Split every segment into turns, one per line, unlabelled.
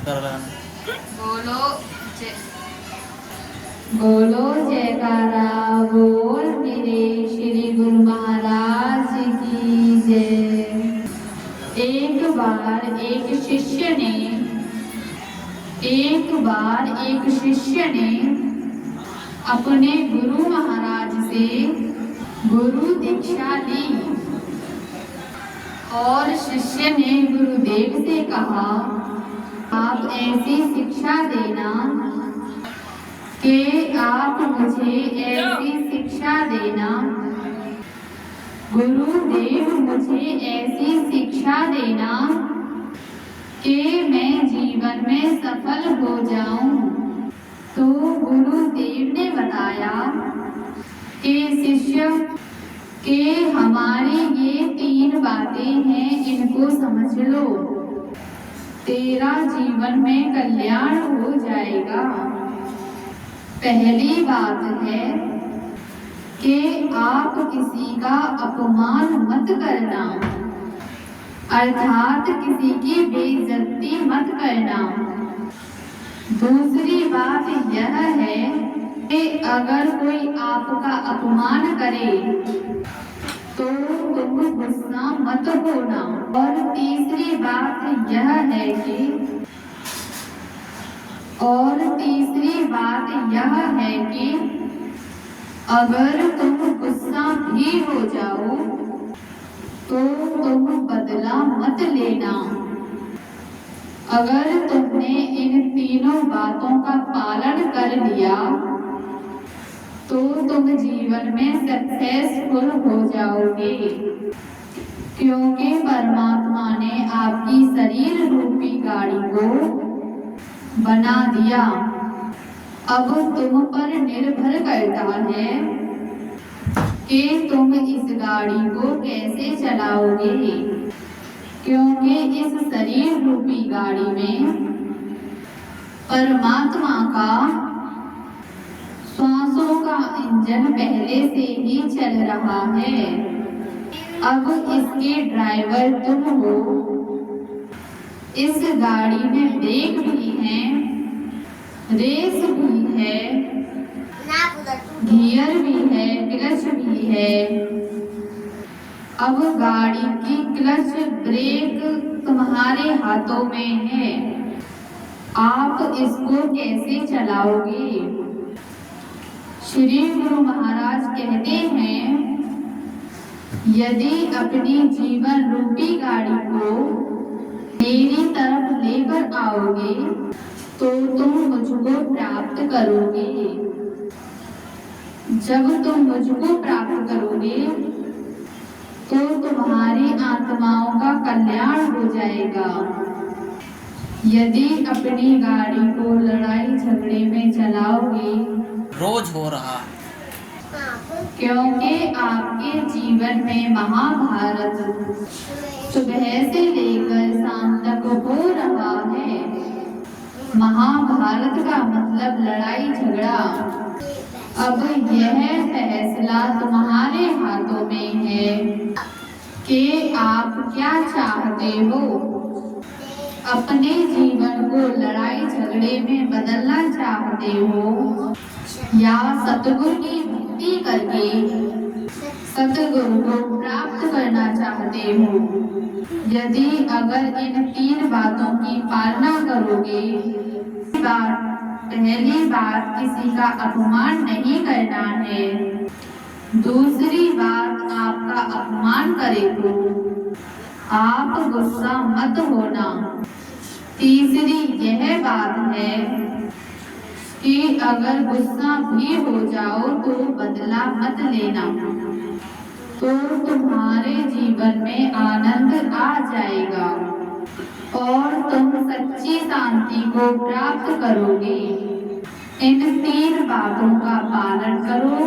बोलो जय बोलो जयकारा बोल मेरे श्री गुरु महाराज की जय। एक बार एक शिष्य ने अपने गुरु महाराज से गुरु दीक्षा ली और शिष्य ने गुरुदेव से कहा, आप ऐसी शिक्षा देना कि आप मुझे ऐसी शिक्षा देना, गुरुदेव मुझे ऐसी शिक्षा देना कि मैं जीवन में सफल हो जाऊं। तो गुरुदेव ने बताया कि शिष्य के हमारी ये 3 बातें हैं, इनको समझ लो, तेरा जीवन में कल्याण हो जाएगा। पहली बात है कि आप किसी का अपमान मत करना, अर्थात किसी की बेइज्जती मत करना। दूसरी बात यह है कि अगर कोई आपका अपमान करे तो तुम गुस्सा मत होना। और तीसरी बात यह है कि अगर तुम गुस्सा भी हो जाओ तो तुम बदला मत लेना। अगर तुमने इन 3 बातों का पालन कर लिया तो तुम जीवन में सक्सेसफुल हो जाओगे, क्योंकि परमात्मा ने आपकी शरीर रूपी गाड़ी को बना दिया। अब तुम पर निर्भर करता है कि तुम इस गाड़ी को कैसे चलाओगे, क्योंकि इस शरीर रूपी गाड़ी में परमात्मा का श्वासों का इंजन पहले से ही चल रहा है। अब इसके ड्राइवर तुम हो। इस गाड़ी में ब्रेक भी है, रेस भी है, गियर भी है, क्लच भी है। अब गाड़ी की क्लच ब्रेक तुम्हारे हाथों में है, आप इसको कैसे चलाओगे? श्री गुरु महाराज कहते हैं, यदि अपनी जीवन रूपी गाड़ी को मेरी तरफ लेकर आओगे तो तुम मुझको प्राप्त करोगे। जब तुम मुझको प्राप्त करोगे तो तुम्हारी आत्माओं का कल्याण हो जाएगा। यदि अपनी गाड़ी को लड़ाई झगड़े में चलाओगे,
रोज हो रहा,
क्योंकि आपके जीवन में महाभारत सुबह से लेकर शाम तक हो रहा है। महाभारत का मतलब लड़ाई झगड़ा। अब यह फैसला तुम्हारे हाथों में है कि आप क्या चाहते हो। अपने जीवन को लड़ाई झगड़े में बदलना चाहते हो या सतगुरु की भक्ति करके सतगुरु को प्राप्त करना चाहते हो। यदि अगर इन 3 बातों की पालना करोगे, पहली बात किसी का अपमान नहीं करना है, दूसरी बात आपका अपमान करे तो आप गुस्सा मत होना, तीसरी यह बात है कि अगर गुस्सा भी हो जाओ तो बदला मत लेना, तो तुम्हारे जीवन में आनंद आ जाएगा और तुम सच्ची शांति को प्राप्त करोगे। इन 3 बातों का पालन करो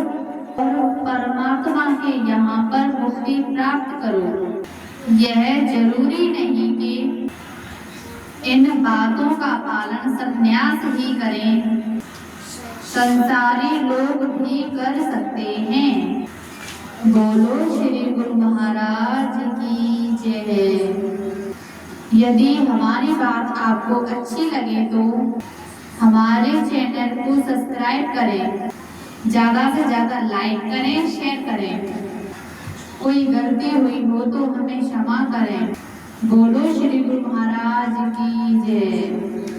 और परमात्मा के यहाँ पर मुक्ति प्राप्त करो। यह जरूरी नहीं कि इन बातों का पालन सन्यास ही करें, संसारी लोग भी कर सकते हैं। बोलो श्री गुरु महाराज की जय। यदि हमारी बात आपको अच्छी लगे तो हमारे चैनल को सब्सक्राइब करें, ज़्यादा से ज़्यादा लाइक करें, शेयर करें। कोई गलती हुई हो तो हमें क्षमा करें। बोलो श्री गुरु महाराज की जय।